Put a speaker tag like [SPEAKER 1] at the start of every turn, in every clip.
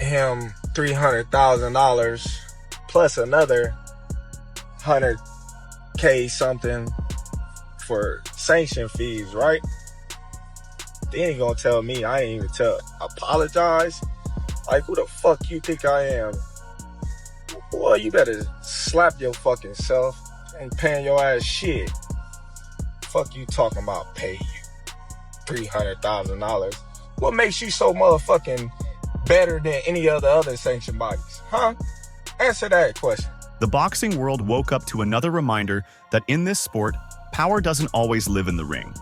[SPEAKER 1] him $300,000 plus another 100K something for sanction fees, right? They ain't gonna tell me I ain't even apologize. Like, who the fuck you think I am? Boy, you better slap your fucking self. Ain't paying your ass shit. Fuck you talking about pay you $300,000. What makes you so motherfucking better than any other sanctioned bodies? Huh? Answer that question.
[SPEAKER 2] The boxing world woke up to another reminder that in this sport, power doesn't always live in the ring.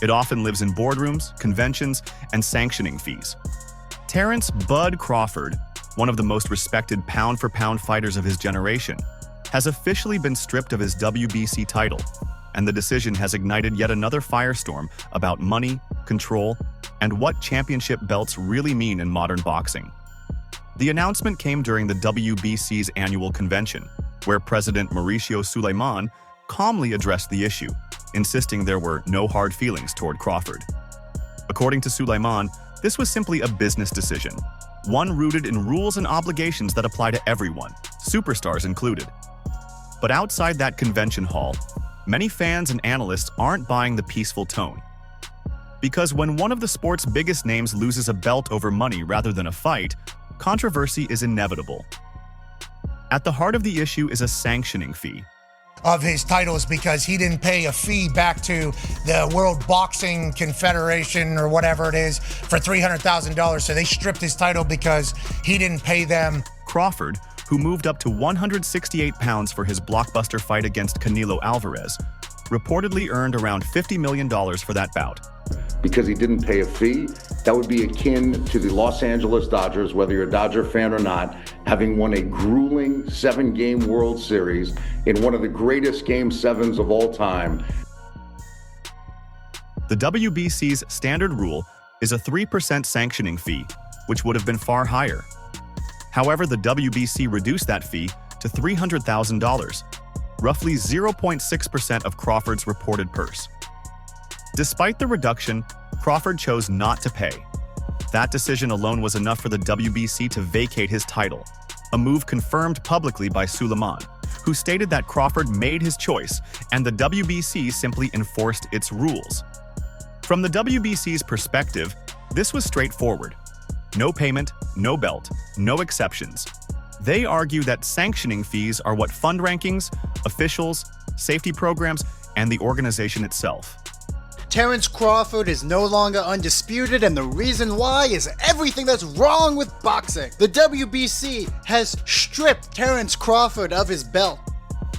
[SPEAKER 2] It often lives in boardrooms, conventions, and sanctioning fees. Terence "Bud" Crawford, one of the most respected pound-for-pound fighters of his generation, has officially been stripped of his WBC title, and the decision has ignited yet another firestorm about money, control, and what championship belts really mean in modern boxing. The announcement came during the WBC's annual convention, where President Mauricio Sulaiman calmly addressed the issue, insisting there were no hard feelings toward Crawford. According to Sulaiman, this was simply a business decision, one rooted in rules and obligations that apply to everyone, superstars included. But outside that convention hall, many fans and analysts aren't buying the peaceful tone. Because when one of the sport's biggest names loses a belt over money rather than a fight, controversy is inevitable. At the heart of the issue is a sanctioning fee.
[SPEAKER 3] Of his titles because he didn't pay a fee back to the World Boxing Confederation or whatever it is for $300,000. So they stripped his title because he didn't pay them.
[SPEAKER 2] Crawford, who moved up to 168 pounds for his blockbuster fight against Canelo Alvarez, reportedly earned around $50 million for that bout.
[SPEAKER 4] Because he didn't pay a fee, that would be akin to the Los Angeles Dodgers, whether you're a Dodger fan or not, having won a grueling 7-game World Series in one of the greatest Game 7s of all time.
[SPEAKER 2] The WBC's standard rule is a 3% sanctioning fee, which would have been far higher. However, the WBC reduced that fee to $300,000, roughly 0.6% of Crawford's reported purse. Despite the reduction, Crawford chose not to pay. That decision alone was enough for the WBC to vacate his title, a move confirmed publicly by Sulaiman, who stated that Crawford made his choice and the WBC simply enforced its rules. From the WBC's perspective, this was straightforward. No payment, no belt, no exceptions. They argue that sanctioning fees are what fund rankings, officials, safety programs, and the organization itself.
[SPEAKER 5] Terence Crawford is no longer undisputed, and the reason why is everything that's wrong with boxing. The WBC has stripped Terence Crawford of his belt.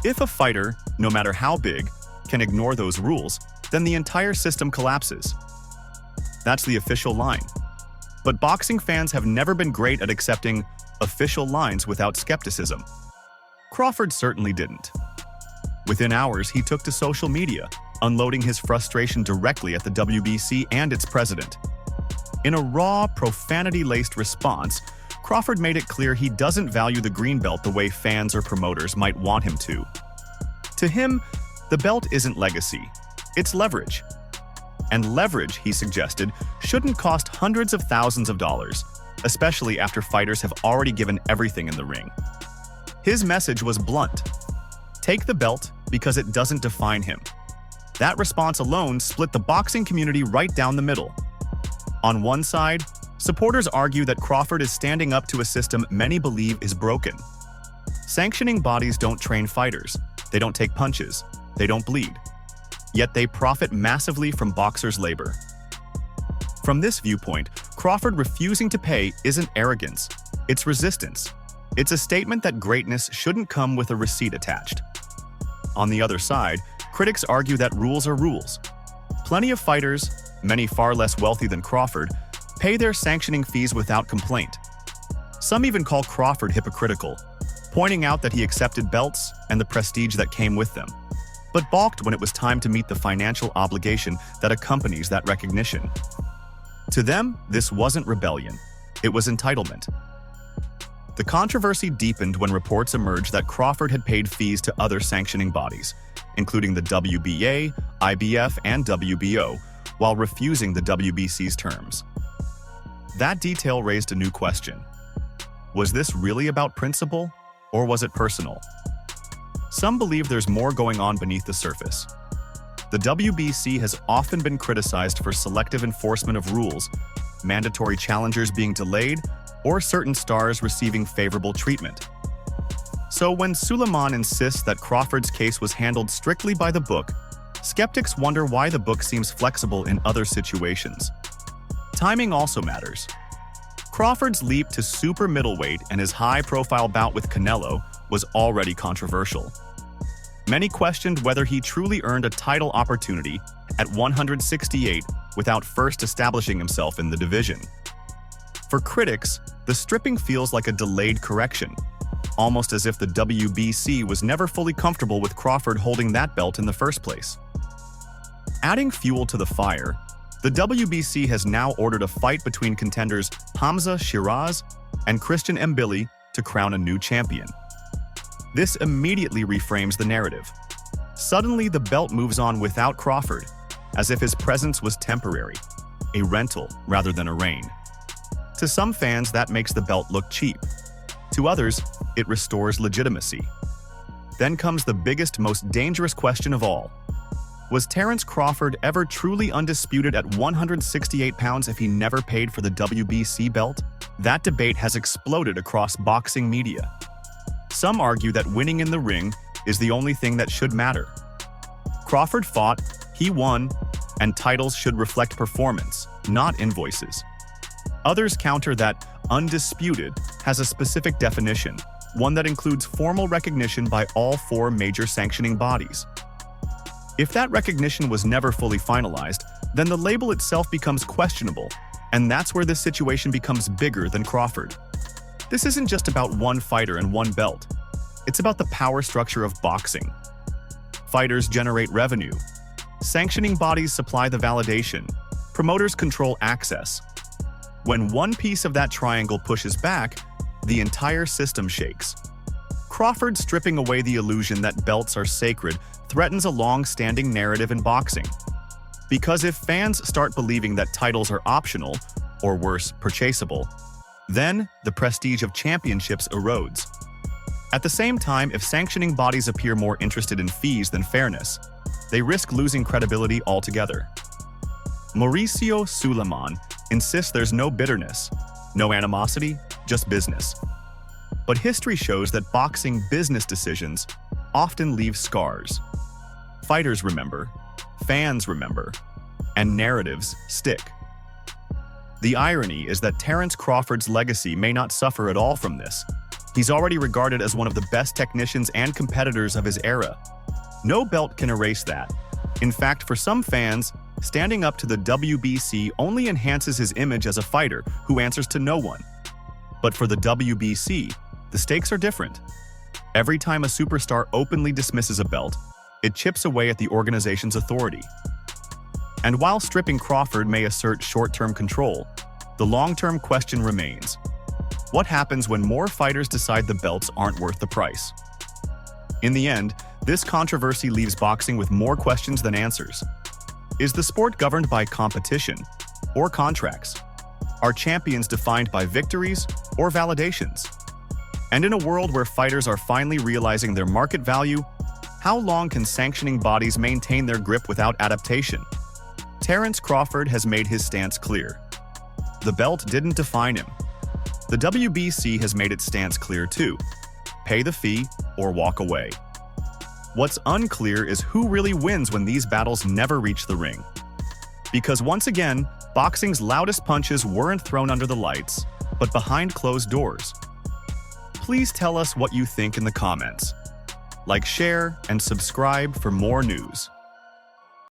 [SPEAKER 2] If a fighter, no matter how big, can ignore those rules, then the entire system collapses. That's the official line. But boxing fans have never been great at accepting official lines without skepticism. Crawford certainly didn't. Within hours, he took to social media, unloading his frustration directly at the WBC and its president. In a raw, profanity-laced response, Crawford made it clear he doesn't value the green belt the way fans or promoters might want him to. To him, the belt isn't legacy, it's leverage. And leverage, he suggested, shouldn't cost hundreds of thousands of dollars, especially after fighters have already given everything in the ring. His message was blunt. Take the belt because it doesn't define him. That response alone split the boxing community right down the middle. On one side, supporters argue that Crawford is standing up to a system many believe is broken. Sanctioning bodies don't train fighters, they don't take punches, they don't bleed. Yet they profit massively from boxers' labor. From this viewpoint, Crawford refusing to pay isn't arrogance, it's resistance. It's a statement that greatness shouldn't come with a receipt attached. On the other side, critics argue that rules are rules. Plenty of fighters, many far less wealthy than Crawford, pay their sanctioning fees without complaint. Some even call Crawford hypocritical, pointing out that he accepted belts and the prestige that came with them, but balked when it was time to meet the financial obligation that accompanies that recognition. To them, this wasn't rebellion, it was entitlement. The controversy deepened when reports emerged that Crawford had paid fees to other sanctioning bodies, including the WBA, IBF, and WBO, while refusing the WBC's terms. That detail raised a new question. Was this really about principle, or was it personal? Some believe there's more going on beneath the surface. The WBC has often been criticized for selective enforcement of rules, mandatory challengers being delayed, or certain stars receiving favorable treatment. So when Suleiman insists that Crawford's case was handled strictly by the book, skeptics wonder why the book seems flexible in other situations. Timing also matters. Crawford's leap to super middleweight and his high-profile bout with Canelo was already controversial. Many questioned whether he truly earned a title opportunity at 168 without first establishing himself in the division. For critics, the stripping feels like a delayed correction, almost as if the WBC was never fully comfortable with Crawford holding that belt in the first place. Adding fuel to the fire, the WBC has now ordered a fight between contenders Hamza Shiraz and Christian Mbili to crown a new champion. This immediately reframes the narrative. Suddenly, the belt moves on without Crawford, as if his presence was temporary, a rental rather than a reign. To some fans, that makes the belt look cheap. To others, it restores legitimacy. Then comes the biggest, most dangerous question of all. Was Terence Crawford ever truly undisputed at 168 pounds if he never paid for the WBC belt? That debate has exploded across boxing media. Some argue that winning in the ring is the only thing that should matter. Crawford fought, he won, and titles should reflect performance, not invoices. Others counter that undisputed has a specific definition, one that includes formal recognition by all four major sanctioning bodies. If that recognition was never fully finalized, then the label itself becomes questionable, and that's where this situation becomes bigger than Crawford. This isn't just about one fighter and one belt. It's about the power structure of boxing. Fighters generate revenue. Sanctioning bodies supply the validation. Promoters control access. When one piece of that triangle pushes back, the entire system shakes. Crawford stripping away the illusion that belts are sacred threatens a long-standing narrative in boxing. Because if fans start believing that titles are optional, or worse, purchasable, then the prestige of championships erodes. At the same time, if sanctioning bodies appear more interested in fees than fairness, they risk losing credibility altogether. Mauricio Suleiman insists there's no bitterness, no animosity, just business. But history shows that boxing business decisions often leave scars. Fighters remember, fans remember, and narratives stick. The irony is that Terence Crawford's legacy may not suffer at all from this. He's already regarded as one of the best technicians and competitors of his era. No belt can erase that. In fact, for some fans, standing up to the WBC only enhances his image as a fighter who answers to no one. But for the WBC, the stakes are different. Every time a superstar openly dismisses a belt, it chips away at the organization's authority. And while stripping Crawford may assert short-term control, the long-term question remains. What happens when more fighters decide the belts aren't worth the price? In the end, this controversy leaves boxing with more questions than answers. Is the sport governed by competition or contracts? Are champions defined by victories or validations? And in a world where fighters are finally realizing their market value, how long can sanctioning bodies maintain their grip without adaptation? Terence Crawford has made his stance clear. The belt didn't define him. The WBC has made its stance clear too. Pay the fee or walk away. What's unclear is who really wins when these battles never reach the ring. Because once again, boxing's loudest punches weren't thrown under the lights, but behind closed doors. Please tell us what you think in the comments. Like, share, and subscribe for more news.